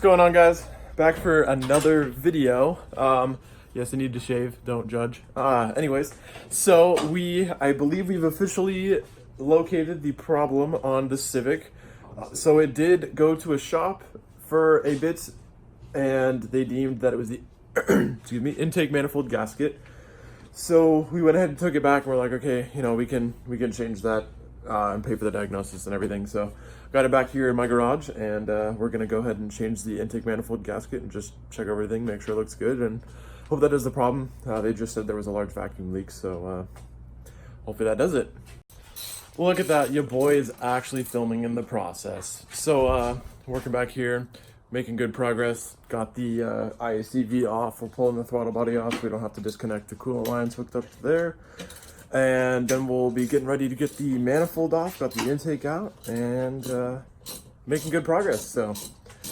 going on, guys? Back for another video. Yes, I need to shave, don't judge. Anyways, so I believe we've officially located the problem on the Civic. So it did go to a shop for a bit, and they deemed that it was the excuse me, intake manifold gasket. So we went ahead and took it back, and we're like, okay, we can change that and pay for the diagnosis and everything. So got it back here in my garage, and we're gonna go ahead and change the intake manifold gasket and just check everything, make sure it looks good, and hope that does the problem. They just said there was a large vacuum leak, so hopefully that does it. Well, look at that, your boy is actually filming in the process. So working back here, making good progress. Got the IACV off. We're pulling the throttle body off so we don't have to disconnect the coolant lines hooked up to there. And then we'll be getting ready to get the manifold off, got the intake out, and making good progress. So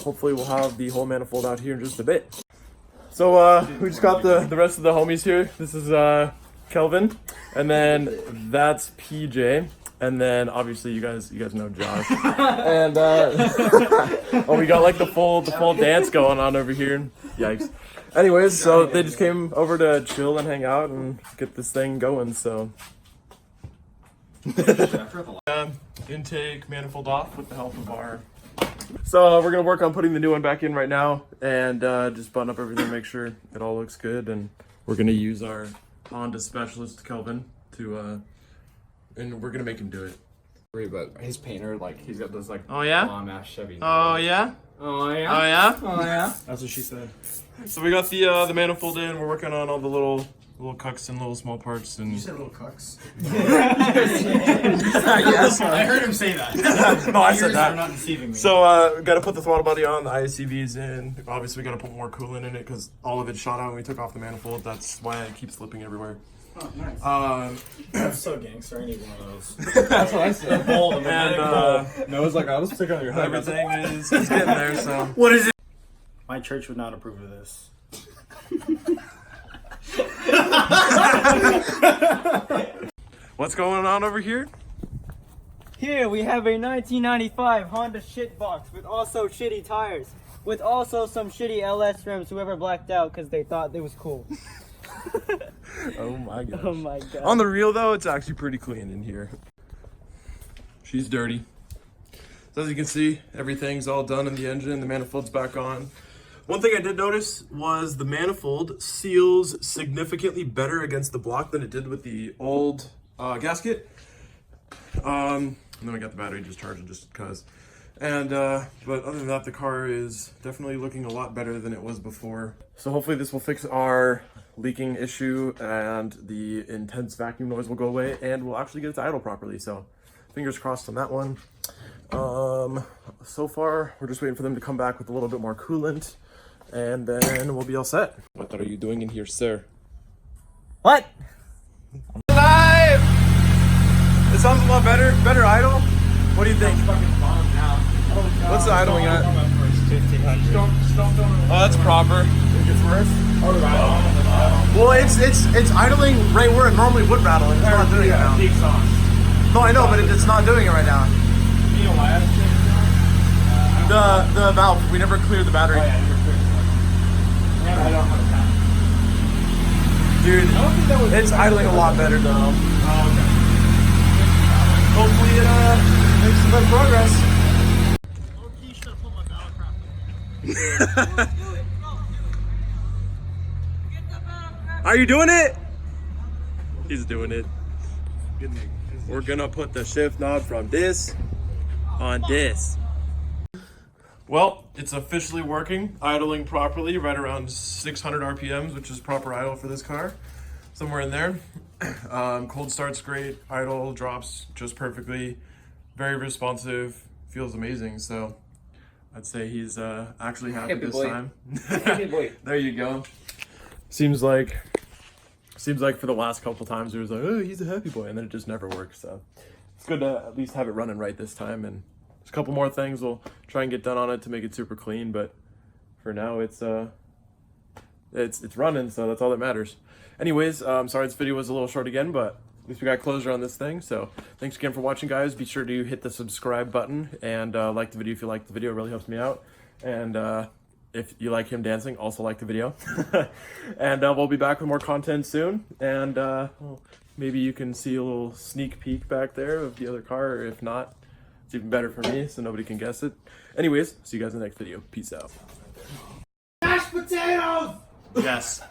hopefully we'll have the whole manifold out here in just a bit. So we just got the rest of the homies here. This is Kelvin, and then that's PJ. And then obviously you guys know Josh. And oh, we got like the full dance going on over here. Yikes. Anyways, so they just came over to chill and hang out and get this thing going. So intake manifold off with the help of our. So we're gonna work on putting the new one back in right now, and just button up everything, make sure it all looks good, and we're gonna use our Honda specialist Kelvin to. And we're gonna make him do it. But his painter, like, he's got this like bomb ass Chevy. Oh yeah. Oh yeah. Oh yeah. Oh yeah. That's what she said. So we got the manifold in. We're working on all the little cucks and little small parts. And You said little cucks? Yes. I heard him say that. No, I said that. Are not deceiving me. So got to put the throttle body on. The IACV's in. Obviously, we got to put more coolant in it because all of it shot out when we took off the manifold. That's why it keeps slipping everywhere. Oh, nice. That's so gangster. I need one of those. That's what I said. And Noah's like, I'll just stick on your head. everything is getting there. So What is it? My church would not approve of this. what's going on over here? Here we have a 1995 Honda shitbox with also shitty tires, with also some shitty LS rims. Whoever blacked out because they thought it was cool. Oh my gosh. Oh my god. On the real though, it's actually pretty clean in here. She's dirty. So as you can see, everything's all done in the engine. The manifold's back on. One thing I did notice was the manifold seals significantly better against the block than it did with the old gasket. And then we got the battery just charging just because. And but other than that, the car is definitely looking a lot better than it was before. So hopefully this will fix our leaking issue, and the intense vacuum noise will go away, and we'll actually get it to idle properly. So fingers crossed on that one. So far we're just waiting for them to come back with a little bit more coolant, and then we'll be all set. What are you doing in here, sir? What? Live! It sounds a lot better idle. What do you think? What's the idling at? Oh, that's proper. It's worse. Well, it's idling right where it normally would rattle, and it's not doing it now. No, I know, but it's not doing it right now. You know why? The valve, we never cleared the battery. I don't have a Dude, it's idling a lot better though. Oh, Hopefully it makes some good progress. Are you doing it? He's doing it. We're gonna put the shift knob from this on this. Well, it's officially working, idling properly, right around 600 RPMs, which is proper idle for this car. Somewhere in there. Cold start's great, idle drops just perfectly, very responsive, feels amazing. So I'd say he's actually happy this time. Happy boy. There you go. Seems like for the last couple times it was like, oh, he's a happy boy, and then it just never works. So it's good to at least have it running right this time, and there's a couple more things we'll try and get done on it to make it super clean, but for now it's running, so that's all that matters. Anyways, sorry this video was a little short again, but at least we got closure on this thing. So thanks again for watching, guys. Be sure to hit the subscribe button and like the video if you like the video. It really helps me out. And if you like him dancing, also like the video. And we'll be back with more content soon. And well, maybe you can see a little sneak peek back there of the other car, or if not, it's even better for me so nobody can guess it. Anyways, see you guys in the next video. Peace out. Mashed potatoes! Yes.